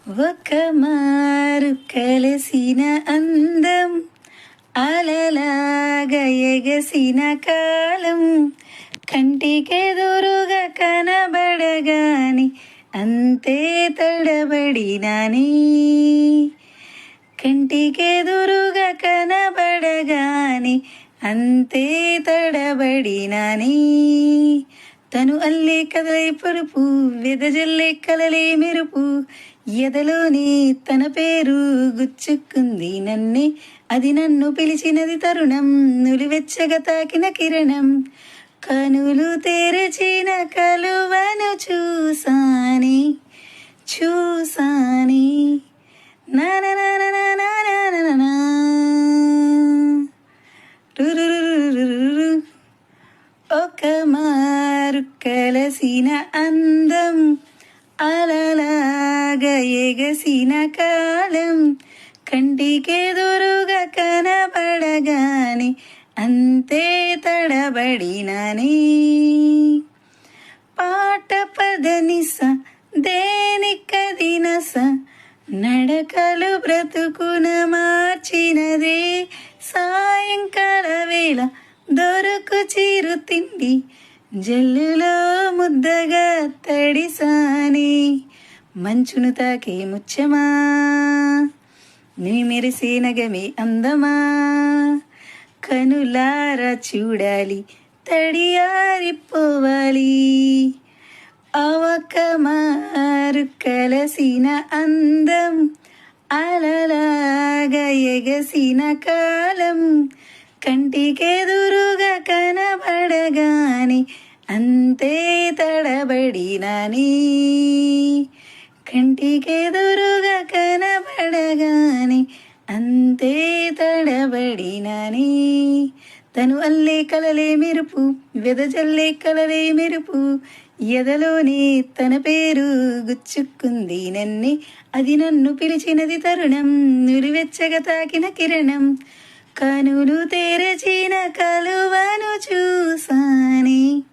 ఒక మారు కలిసిన అందం అలలాగా ఎగసిన కాలం కంటికెదురుగా కనబడగాని అంతే తడబడినాని కంటికెదురుగా కనబడగాని అంతే తడబడినాని తను అల్లే కదలే పరుపు వెదజల్లే కలలే మెరుపు ఎదలోని తన పేరు గుచ్చుకుంది నన్నే అది నన్ను పిలిచినది తరుణం నులివెచ్చగా తాకిన కిరణం కనులు తెరచిన కలువను చూసాని చూసాని నానా ఒక మారు కలసిన అందం అలలాగా ఎగసిన కాలం కంటికెదురుగా కనబడగాని అంతే తడబడినాని పాట పదనిస దేనికదినస నడకలు బ్రతుకున మార్చినదే సాయంకాల వేళ దొరకు చిరు తిండి జల్లులో ముద్దగా తడిసాని మంచును తాకే ముచ్చమా నీ మెరిసే నగమే అందమా కనులారా చూడాలి తడియారిపోవాలి అవక మారు కలసిన అందం అలలాగా ఎగసిన కాలం కంటికెదురుగా కనబడగాని అంతే తడబడినాని కంటికెదురుగా కనబడగాని అంతే తడబడినాని తను అల్లే కలలే మెరుపు వెదజల్లే కలలే మెరుపు ఎదలోనే తన పేరు గుచ్చుకుంది నన్నే అది నన్ను పిలిచినది తరుణం నులివెచ్చగా తాకిన కిరణం కనులు తెరచిన కలువను చూసాని